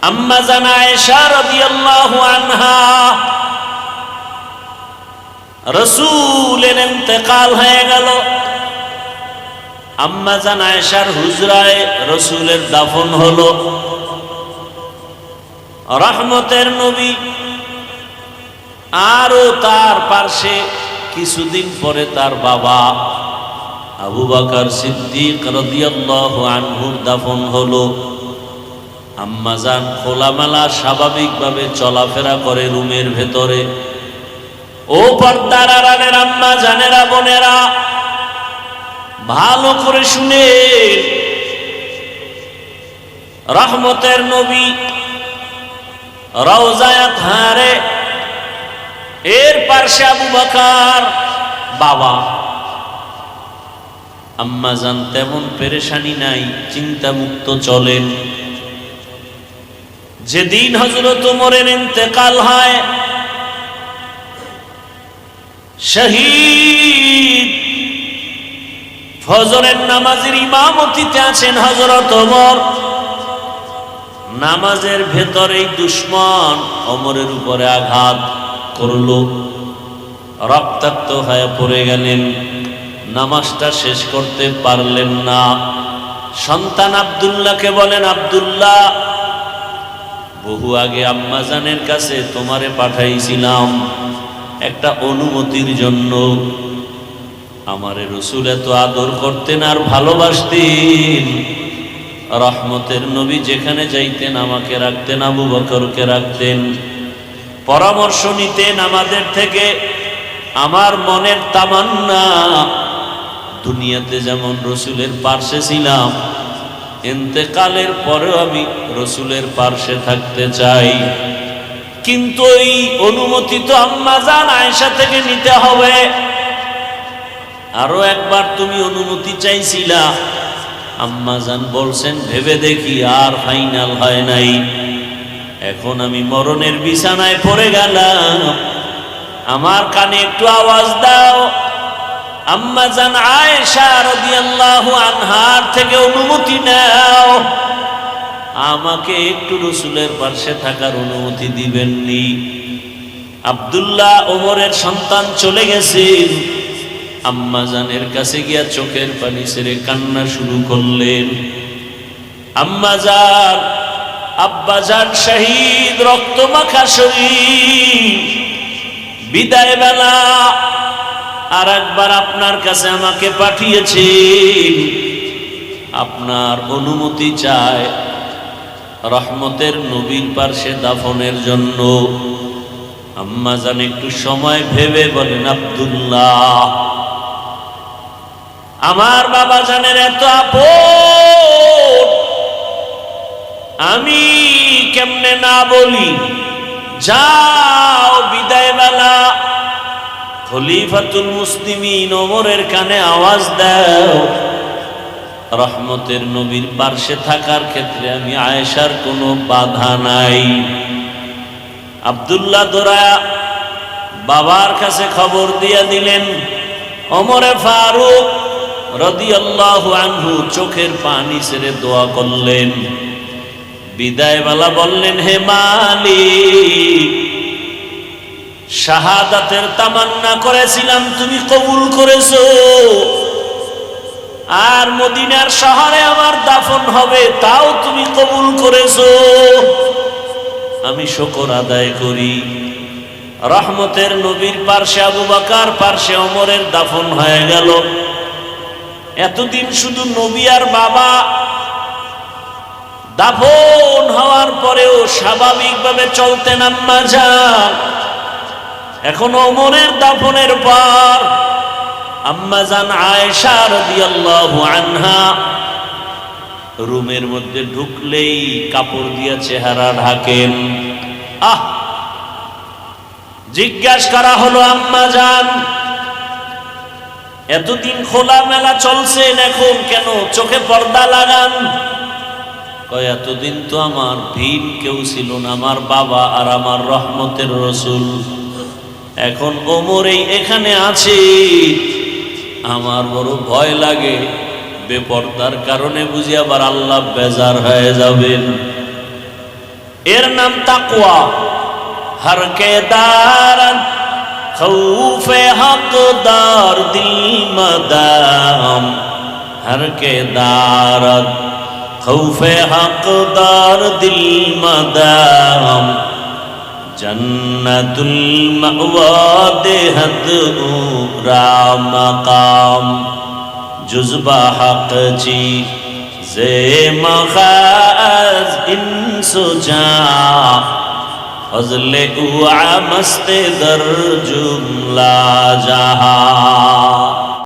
আম্মা জান আয়েশা রাদিয়াল্লাহু আনহা রাসূলের ইন্তেকাল হয়ে গেল। আম্মা জান আয়েশার হুজরায় রাসূলের দাফন হলো। রহমতের নবী আরো তার পাশে কিছুদিন পরে তার বাবা আবু বকর সিদ্দিক রাদিয়াল্লাহু আনহুর দাফন হলো। আম্মা জান খোলামেলা স্বাভাবিকভাবে চলাফেরা করে রুমের ভেতরে। ও পর্দার আড়ালের আম্মা জানেরা, বোনেরা, ভালো করে শুনে, রহমতের নবী রওজায়ে তাহারে এর পাশে আবু বকর বাবা। আম্মা জান তেমন পেরেশানি নাই, চিন্তা মুক্ত চলেন। যেদিন হযরত ওমরের ইন্তেকাল হয়, শহীদ ফজরের নামাজের ইমামতিতে আছেন হযরত ওমর। নামাজের ভেতরেই দুশমন ওমরের উপরে আঘাত করলো, রক্তাক্ত হয়ে পড়ে গেলেন। নামাজটা শেষ করতে পারলেন না। সন্তান আব্দুল্লাহকে বলেন, আব্দুল্লাহ, বহু আগে আম্মা জানের কাছে তোমারে পাঠাইছিলাম একটা অনুমতির জন্য। আমারে রাসূল এত আদর করতেন আর ভালোবাসতেন। রহমতের নবী যেখানে যাইতেন আমাকে রাখতেন, আবু বকরকে রাখতেন, পরামর্শ নিতেন আমাদের থেকে। আমার মনের তামান্না, দুনিয়াতে যেমন রাসূলের পাশে ছিলাম, ইন্তেকালের পরেও আমি রাসূলের পাশে থাকতে চাই। কিন্তু এই অনুমতি তো আম্মা জান আয়েশা থেকে নিতে হবে। আরো একবার তুমি অনুমতি চাইছিলা, আম্মা জান বলছেন ভেবে দেখি, আর ফাইনাল হয় নাই। এখন আমি মরণের বিছানায় পড়ে গেলাম, আমার কানে একটু আওয়াজ দাও। আম্মা জান আয়েশা রাদিয়াল্লাহু আনহার থেকে অনুমতি নাও, আমাকে একটু রাসূলের পাশে থাকার অনুমতি দিবেননি। আব্দুল্লাহ ওমরের সন্তান চলে গেছেন। আম্মা জানের কাছে গিয়া চোখের পানি ছেড়ে কান্না শুরু করলেন। আম্মা জান, আব্বা জান শহীদ, রক্তমাখা শরীর, বিদায় বেলা আর একবার আপনার কাছে আমাকে পাঠিয়েছেন, আপনার অনুমতি চায় রহমতের নবীর পাশে দাফনের জন্য। আম্মা জান একটু সময় ভেবে বলেন, আব্দুল্লাহ, আমার বাবা জানের এত আপন, আমি কেমনে না বলি? যাও, বিদায় বেলা খলিফাতুল মুসলিমিন ওমরের কানে আওয়াজ দাও, রহমতের নবীর পাশে থাকার ক্ষেত্রে আমি আয়েশার কোনো বাধা নাই। আব্দুল্লাহ দৌড়ায়া বাবার কাছে খবর দিয়া দিলেন। ওমরে ফারুক রাদিয়াল্লাহু আনহু চোখের পানি ছেড়ে দোয়া করলেন। বিদায় বেলা বললেন, হে মালিক, শাহাদাতের তামান্না করেছিলাম, তুমি কবুল করেছো। আর মদিনার শহরে আমার দাফন হবে, তাও তুমি কবুল করেছো। আমি শুকর আদায় করি। রহমতের নবীর পাশে আবু বকর, পাশে ওমরের দাফন হয়ে গেল। এতদিন শুধু নবী আর বাবা, দাফন হওয়ার পরেও স্বাভাবিকভাবে চলতেন আম্মা জান। এখন ওমরের দাফনের পর আম্মা জান আয়েশা রাদিয়াল্লাহু আনহা রুমের মধ্যে ঢুকলেই কাপড় দিয়ে চেহারা ঢাকেন। জিজ্ঞাসা করা হলো, আম্মা জান, এতদিন খোলামেলা চলছেন, এখন কেন চোখে পর্দা লাগান? কয়, এতদিন তো আমার ভিন কেউ ছিল না, আমার বাবা আর আমার রহমতের রাসূল। এখন ওমরেই এখানে আছে, আমার বড় ভয় লাগে, বেপরদার কারণে বুঝি আবার আল্লাহ বেজার হয়ে যাবেন। এর নাম তাকওয়া। হর কে দারদ খৌফে হকদার দিল মদাম, হর কে দারদ খৌফে হকদার দিল মদাম, জন্নতুল মাওয়া দেহদ উরা মকাম, জুজবা হক চি জে মখাজ ইনসুজা, ফজলে উআ মস্তে দর জুমলা জাহা।